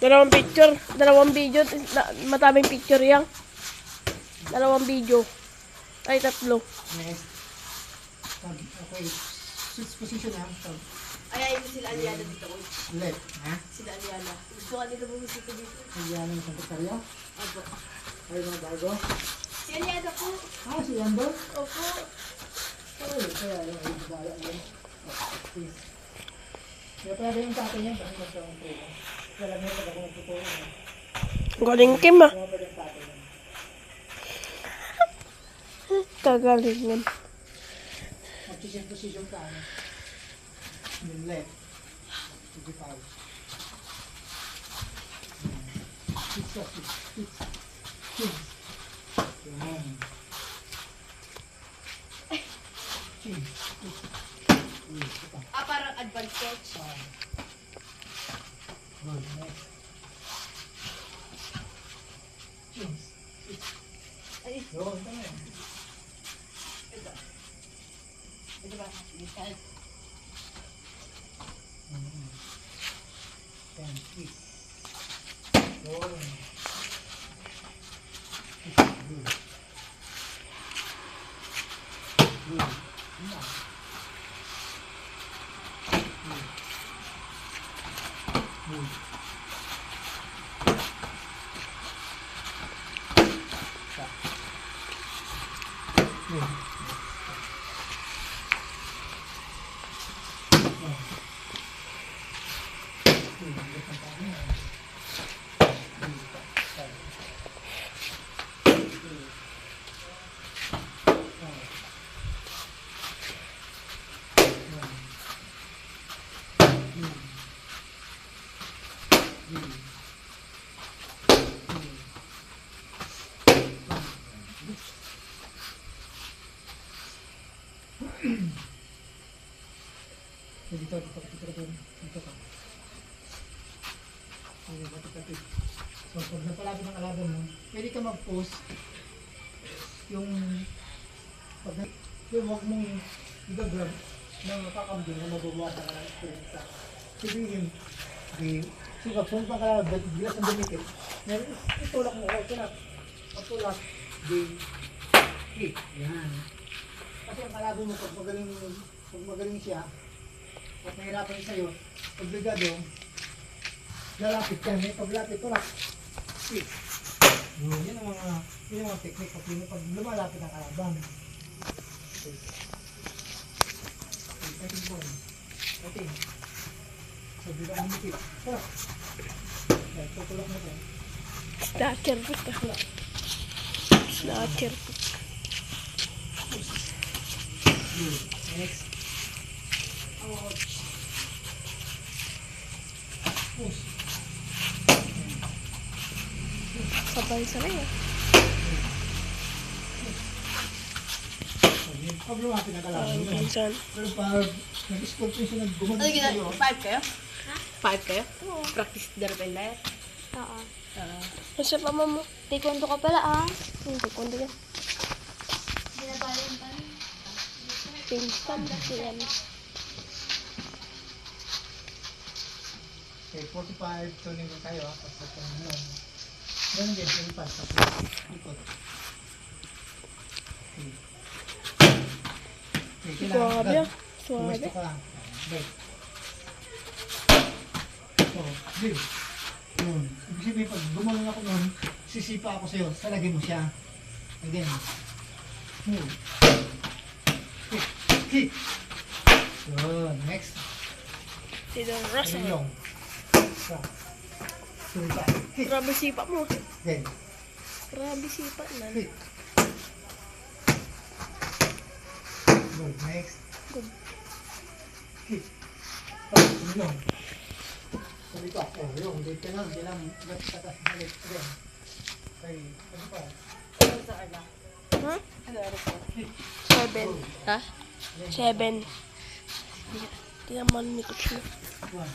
Dalawang picture. Dalawang video. Mataming picture yan. Dalawang video. Ay, tatlo. Next. Okay. Switch position ha. Ay, ito sila Aliana dito. Left. Ha? Sila Aliana. Gusto ka nila bumisita dito. Aliana ng sekretaryo. Opo. Ay, mga bago. Si Aliana po. Ah, si Amber? Opo. Ay, kaya yung ay bagala yun. Okay. Kaya pwede yung tatay niya kasi magkaroon po. Alam niya pag ako magtutulong. Galing Kim ah. Kaya pwede yung tatay niya. Kagalingan. Mag-change position ka. Ano? Then left. 55. Switch ka, switch. Switch. Switch. Yan. Switch. Switch. Switch. Ito. Parang advanced sketch. Good. Next. Switch. Switch. Ay, Yun. Ito na yan. ito. Ito ba? Ito. Then switch. Yun. Good. Good. Now. Good. Stop. Good. Dito ka. So, pag napalapit ng alaban mo, pwede ka mag-post yung huwag mong i-grab na makakambing na mababawasan ka ng experience sa sabihin, sige, pagpunta ka lang, bilas ang dumikit, itulak mo, okay na, pagtulak, yan. Kasi ang kalaban mo, pag magaling siya, at nahirapan sa'yo, pag bigado, lalapit ka, may paglapit, tulak. Yun ang mga technique pag lumalapit ang kalaban. Ating po. Ating. So, bigyan ang higit. Tulak. Yan, tutulak mo po. Snatcher pick ah. Snatcher pick. Next. Push. Sabay-sabay ah. Pag lumapit ang kalaban mo. Minsan. Pero pag nag-scope siya, Ano gumagin sa'yo. gina? 5 kayo? Ha? 5 kayo? Oo. Practice darating na yan? Oo. Masa pa mo? Taekwondo ka pala ah. Kundi ka. Binabalin pa rin. Pinsan kasi yan. Okay, 45, tuning ko tayo. Tapos ito naman. Ganun din, 25. Tapos ikot. Okay, Suwabe ah. Suwabe. Suwabe. ka lang. Break. So, break. Yun. Ibig sabihin, pag gumaling ako nun, sisipa ako sa'yo, salagin mo siya. Again. Move. Kick. Kick. Yun. Next. Tidong Russell. Yung. Sa. Sulita. Kick. Grabe sipa mo. Again. Grabe sipa na. Kick. Good. Next. Good. Kick. Oh, yung. Sulita. Oh, yung. Dito lang. Dito lang. Left ka tas balik. Again. Okay. Ano pa? Ano sa ano? Huh? Ano ano po? Kick. 7. Ha? 7. Di naman ni Coach. One.